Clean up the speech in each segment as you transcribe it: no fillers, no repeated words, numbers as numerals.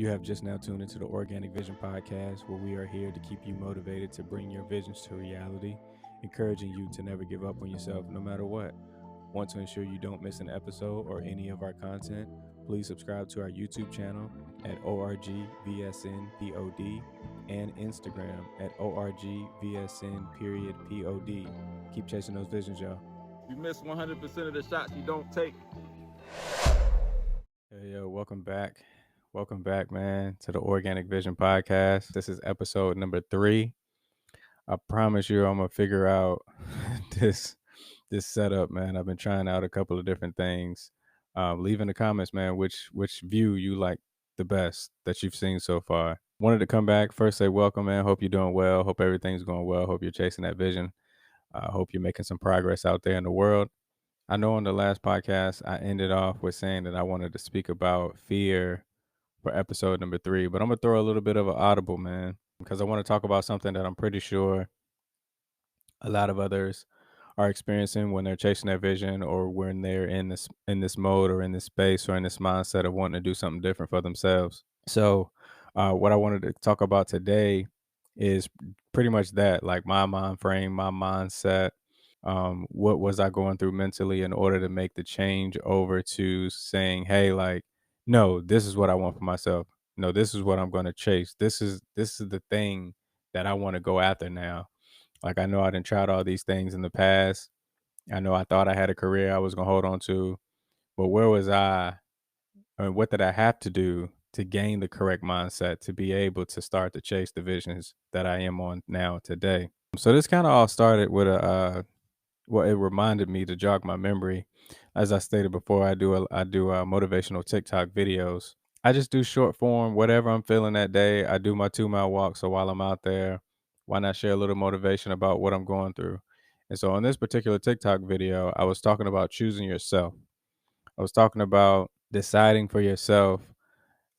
You have just now tuned into the Organic Vision Podcast, where we are here to keep you motivated to bring your visions to reality, encouraging you to never give up on yourself no matter what. Want to ensure you don't miss an episode or any of our content? Please subscribe to our YouTube channel at ORGVSNPOD and Instagram at ORGVSN_POD. Keep chasing those visions, y'all. You miss 100% of the shots you don't take. Yo, welcome back. Welcome back, man, to the Organic Vision Podcast. This is episode number 3. I promise you I'm gonna figure out this setup, man. I've been trying out a couple of different things. Leave in the comments, man, which view you like the best that you've seen so far. Wanted to come back first, say welcome, man. Hope you're doing well. Hope everything's going well. Hope you're chasing that vision. Hope you're making some progress out there in the world. I know on the last podcast I ended off with saying that I wanted to speak about fear for episode number 3, but I'm gonna throw a little bit of an audible, man, because I want to talk about something that I'm pretty sure a lot of others are experiencing when they're chasing their vision, or when they're in this mode or in this space or in this mindset of wanting to do something different for themselves. So what I wanted to talk about today is pretty much that, like my mind frame, my mindset. What was I going through mentally in order to make the change over to saying, hey, like, no, this is what I want for myself. No, this is what I'm going to chase. This is the thing that I want to go after now. Like, I know I didn't tried all these things in the past. I know I thought I had a career I was gonna hold on to, but where was I, and what did I have to do to gain the correct mindset to be able to start to chase the visions that I am on now today? So this kind of all started with well, it reminded me to jog my memory. As I stated before, I do motivational TikTok videos. I just do short form, whatever I'm feeling that day. I do my 2 mile walk. So while I'm out there, why not share a little motivation about what I'm going through? And so on this particular TikTok video, I was talking about choosing yourself. I was talking about deciding for yourself,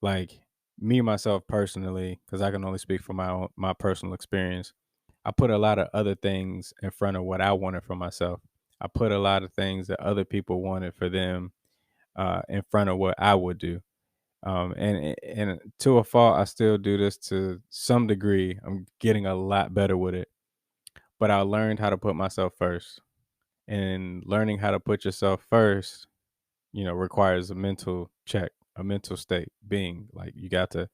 like me myself personally, because I can only speak from my personal experience. I put a lot of other things in front of what I wanted for myself. I put a lot of things that other people wanted for them in front of what I would do. And to a fault, I still do this to some degree. I'm getting a lot better with it, but I learned how to put myself first. And learning how to put yourself first, requires a mental check, a mental state being. Like, you got to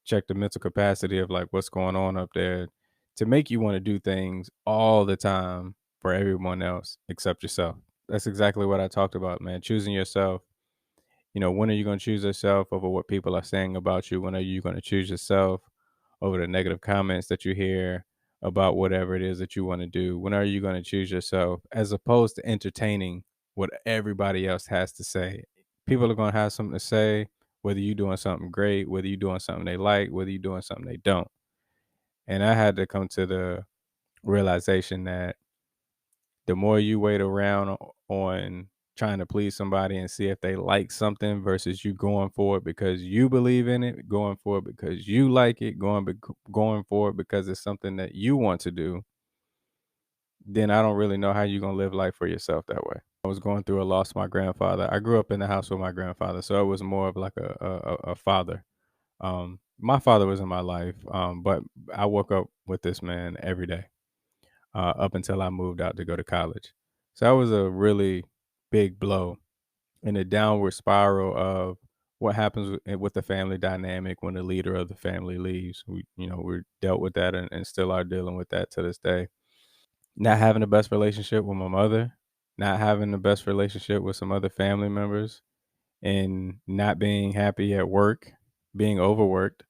check the mental capacity of like what's going on up there to make you want to do things all the time for everyone else except yourself. That's exactly what I talked about, man. Choosing yourself. When are you going to choose yourself over what people are saying about you? When are you going to choose yourself over the negative comments that you hear about whatever it is that you want to do? When are you going to choose yourself as opposed to entertaining what everybody else has to say? People are going to have something to say, whether you're doing something great, whether you're doing something they like, whether you're doing something they don't. And I had to come to the realization that the more you wait around on trying to please somebody and see if they like something versus you going for it because you believe in it, going for it because you like it, going for it because it's something that you want to do, then I don't really know how you're going to live life for yourself that way. I was going through a loss of my grandfather. I grew up in the house with my grandfather, so it was more of like a father. My father was in my life, but I woke up with this man every day up until I moved out to go to college. So that was a really big blow in a downward spiral of what happens with the family dynamic when the leader of the family leaves. We're dealt with that and still are dealing with that to this day. Not having the best relationship with my mother, not having the best relationship with some other family members, and not being happy at work, being overworked.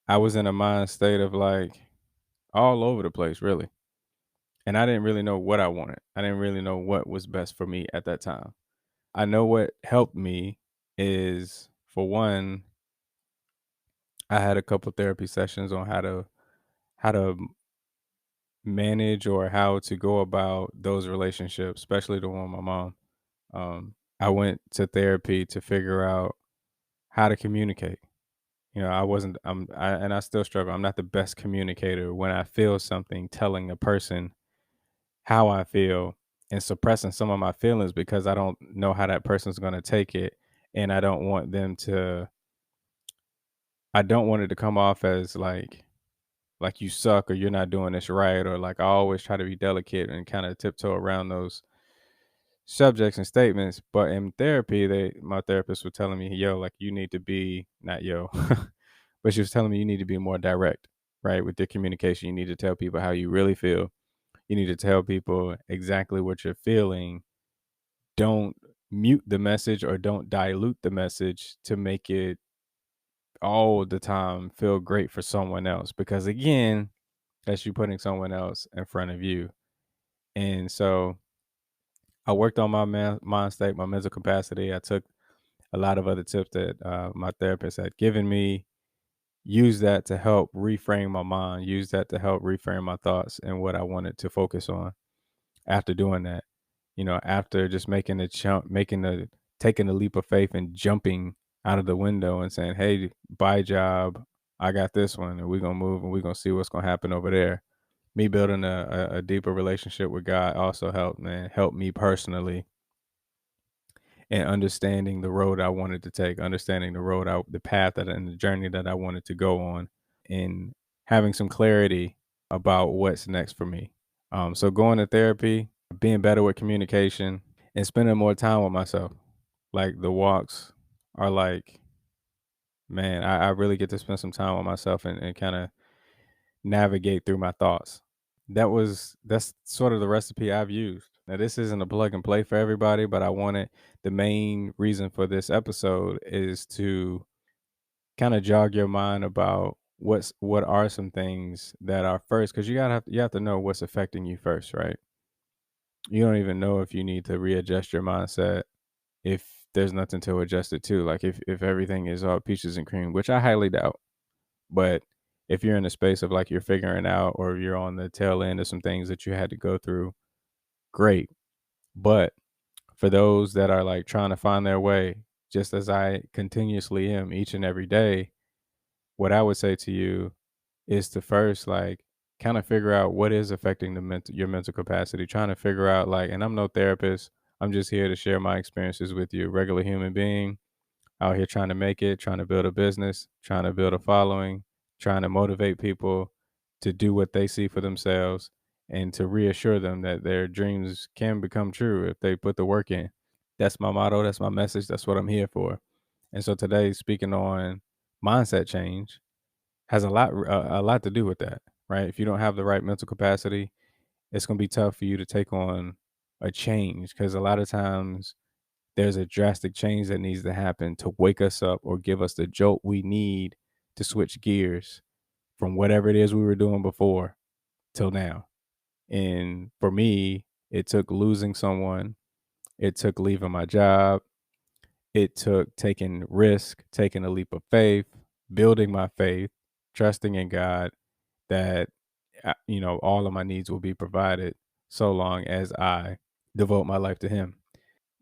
I was in a mind state of like all over the place, really. And I didn't really know what I wanted. I didn't really know what was best for me at that time. I know what helped me is, for one, I had a couple therapy sessions on how to manage or how to go about those relationships, especially the one with my mom. I went to therapy to figure out how to communicate. I wasn't. And I still struggle. I'm not the best communicator when I feel something. Telling a person how I feel and suppressing some of my feelings because I don't know how that person's going to take it, and I don't want them to I don't want it to come off as like you suck or you're not doing this right, or like I always try to be delicate and kind of tiptoe around those subjects and statements. But in therapy, my therapist was telling me, yo, like you need to be not yo, but she was telling me you need to be more direct, right? With your communication, you need to tell people how you really feel. You need to tell people exactly what you're feeling. Don't mute the message or don't dilute the message to make it all the time feel great for someone else. Because again, that's you putting someone else in front of you. And so I worked on my mind state, my mental capacity. I took a lot of other tips that my therapist had given me, use that to help reframe my mind, use that to help reframe my thoughts and what I wanted to focus on after doing that. After just making the jump, taking the leap of faith and jumping out of the window and saying, hey, bye job. I got this one and we're going to move and we're going to see what's going to happen over there. Me building a deeper relationship with God also helped, man, helped me personally and understanding the road I wanted to take, understanding the path and the journey that I wanted to go on, and having some clarity about what's next for me. So going to therapy, being better with communication, and spending more time with myself. Like the walks are like, man, I really get to spend some time with myself and kind of navigate through my thoughts. That's sort of the recipe I've used. Now this isn't a plug and play for everybody, but I wanted the main reason for this episode is to kind of jog your mind about what are some things that are first, because you have to know what's affecting you first, right? You don't even know if you need to readjust your mindset if there's nothing to adjust it to. Like if everything is all peaches and cream, which I highly doubt. But if you're in a space of like you're figuring out or you're on the tail end of some things that you had to go through, great. But for those that are like trying to find their way, just as I continuously am each and every day, what I would say to you is to first like kind of figure out what is affecting your mental capacity, trying to figure out like, and I'm no therapist. I'm just here to share my experiences with you, a regular human being out here trying to make it, trying to build a business, trying to build a following, trying to motivate people to do what they see for themselves and to reassure them that their dreams can become true if they put the work in. That's my motto. That's my message. That's what I'm here for. And so today, speaking on mindset change, has a lot to do with that, right? If you don't have the right mental capacity, it's going to be tough for you to take on a change because a lot of times there's a drastic change that needs to happen to wake us up or give us the jolt we need to switch gears from whatever it is we were doing before till now. And for me, it took losing someone, it took leaving my job, it took taking risk, taking a leap of faith, building my faith, trusting in God that all of my needs will be provided so long as I devote my life to him.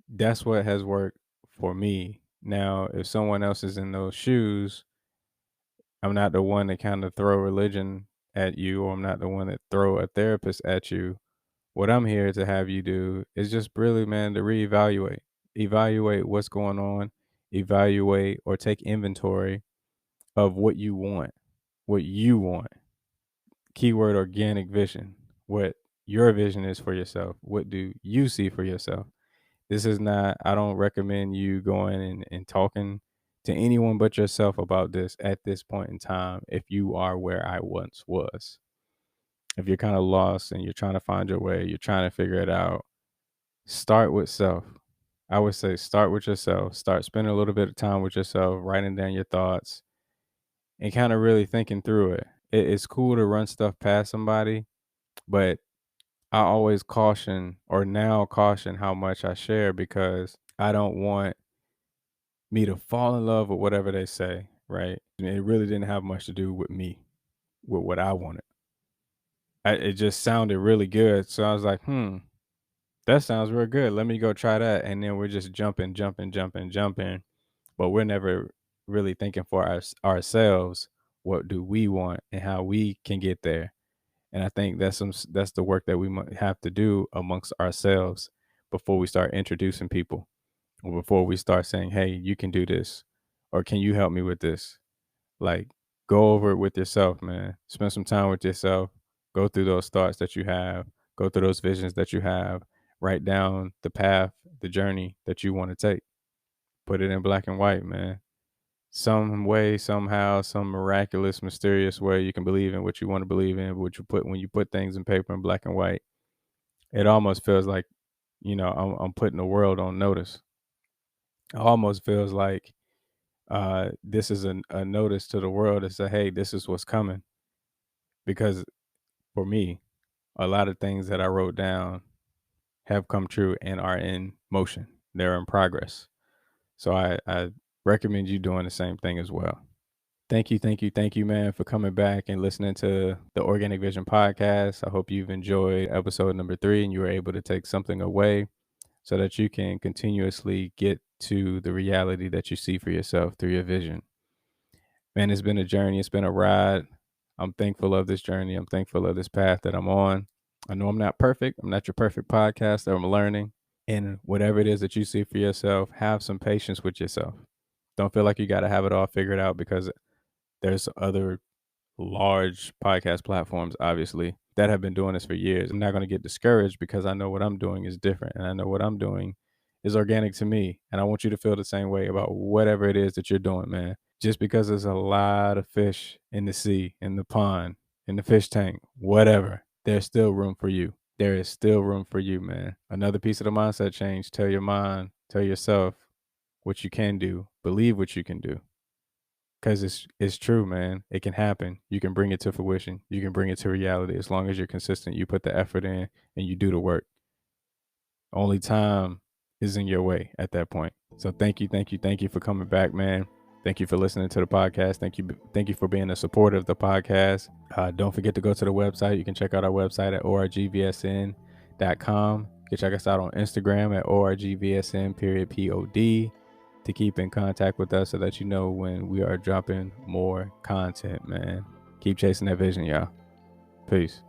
That's what has worked for me. Now, if someone else is in those shoes, I'm not the one to kind of throw religion at you, or I'm not the one that throw a therapist at you. What I'm here to have you do is just really, man, to reevaluate. Evaluate what's going on, evaluate or take inventory of what you want. Keyword organic vision. What your vision is for yourself. What do you see for yourself? This is not, I don't recommend you going and talking to anyone but yourself about this at this point in time if you are where I once was. If you're kind of lost and you're trying to find your way, you're trying to figure it out, start with self. I would say start with yourself. Start spending a little bit of time with yourself, writing down your thoughts and kind of really thinking through it. It's cool to run stuff past somebody, but I always caution or now caution how much I share because I don't want me to fall in love with whatever they say, right? And it really didn't have much to do with me, with what I wanted. It just sounded really good. So I was like, that sounds real good. Let me go try that. And then we're just jumping, jumping, jumping, jumping. But we're never really thinking for ourselves, what do we want and how we can get there. And I think that's the work that we might have to do amongst ourselves before we start introducing people or before we start saying, hey, you can do this or can you help me with this? Like, go over it with yourself, man. Spend some time with yourself. Go through those thoughts that you have. Go through those visions that you have. Write down the path, the journey that you want to take. Put it in black and white, man. Some way, somehow, some miraculous, mysterious way you can believe in what you want to believe in. What you put when you put things in paper in black and white, it almost feels like, I'm putting the world on notice. It almost feels like this is a notice to the world to say, hey, this is what's coming. Because for me, a lot of things that I wrote down have come true and are in motion. They're in progress. So I recommend you doing the same thing as well. Thank you, man, for coming back and listening to the Organic Vision podcast. I hope you've enjoyed episode number 3 and you were able to take something away so that you can continuously get to the reality that you see for yourself through your vision. Man, it's been a journey. It's been a ride. I'm thankful of this journey. I'm thankful of this path that I'm on. I know I'm not perfect. I'm not your perfect podcaster. I'm learning. And whatever it is that you see for yourself, have some patience with yourself. Don't feel like you got to have it all figured out, because there's other large podcast platforms, obviously, that have been doing this for years. I'm not going to get discouraged because I know what I'm doing is different, and I know what I'm doing is organic to me. And I want you to feel the same way about whatever it is that you're doing, man. Just because there's a lot of fish in the sea, in the pond, in the fish tank, whatever, there's still room for you. There is still room for you, man. Another piece of the mindset change: tell your mind, tell yourself what you can do, believe what you can do. Because it's true, man. It can happen. You can bring it to fruition. You can bring it to reality as long as you're consistent. You put the effort in and you do the work. Only time is in your way at that point. So thank you for coming back, man. Thank you for listening to the podcast. Thank you for being a supporter of the podcast. Don't forget to go to the website. You can check out our website at orgvsn.com. You can check us out on Instagram at orgvsn_pod to keep in contact with us so that you know when we are dropping more content, man. Keep chasing that vision, y'all. Peace.